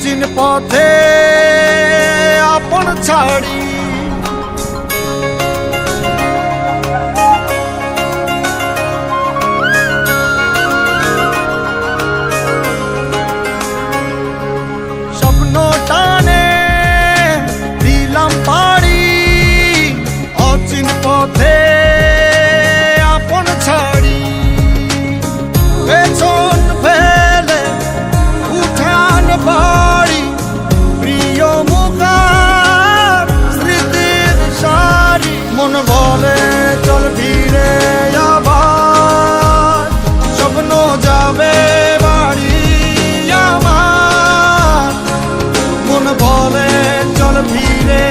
অচিন পথে আপন ছাড়ি স্বপ্ন টানে দিলাম পাড়ি অচিন পথে আপন ছাড়ি পেছন ফেলে উঠান বাড়ি প্রিয় মুখার স্মৃতির সারি মন বলে চল ফিরে আবার স্বপ্ন যাবে বাড়ি আমার মন বলে চল ফিরে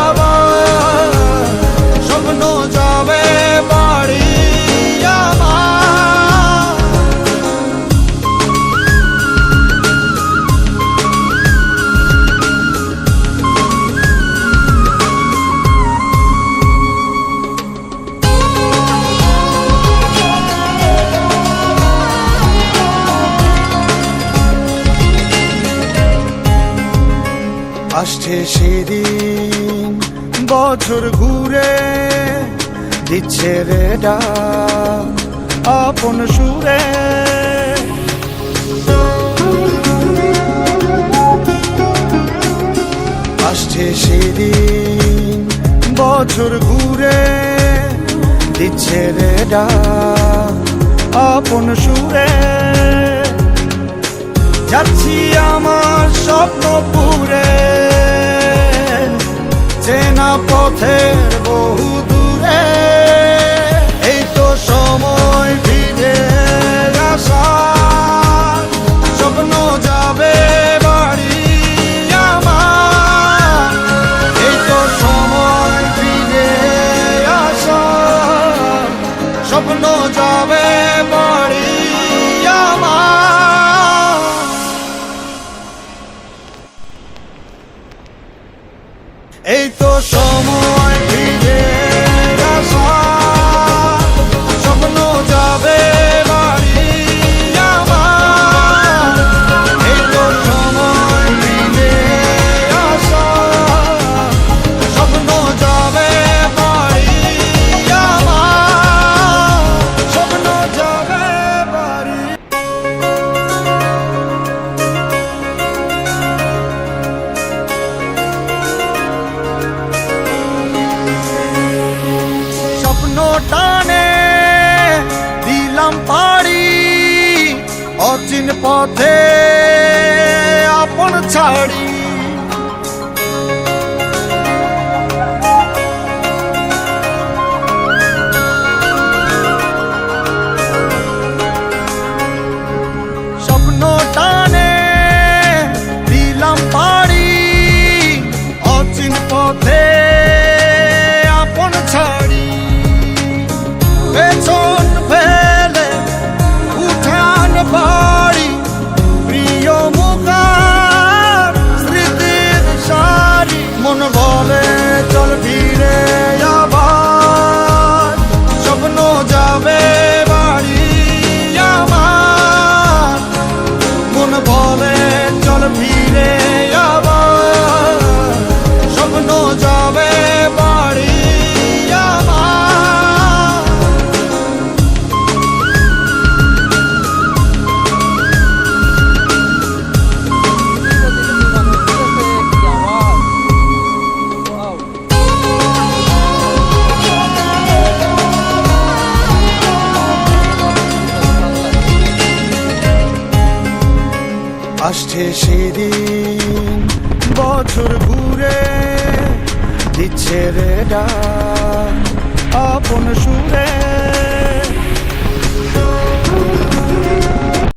আবার স্বপ্ন যাবে বাড়ি আমার আসছে সেদিন বছর ঘুরে দিচ্ছে রে ডাক আপন সুরে আসছে সেদিন বছর ঘুরে দিচ্ছে রে ডাক আপন সুরে যাচ্ছি আমার স্বপ্ন পুরে চেনা পথের বহু দূরে এই তো সময় ফিরে আসার স্বপ্ন যাবে বাড়ি আমার এই তো সময় ফিরে আসার স্বপ্ন যাবে বাড়ি আমার এই তো সময় ফিরে আসার স্বপ্ন যাবে বাড়ি আমার এই তো সময় ফিরে আসার স্বপ্ন যাবে বাড়ি আমার স্বপ্ন যাবে বাড়ি টানে দিলাম পাড়ি অচিন পথে আপন ছাড়ি স্বপ্ন টানে দিলাম পাড়ি অচিন পথে আপন ছাড়ি পেছন ফেলে উঠান বাড়ি প্রিয় মুখার স্মৃতির সারি মন বলে চল ফিরে আবার স্বপ্ন যাবে বাড়ি আমার মন বলে চল ফিরে আবার স্বপ্ন যাবে বাড়ি আমার আসছে সেদিন বছর ঘুরে দিচ্ছে রে ডাক আপন সুরে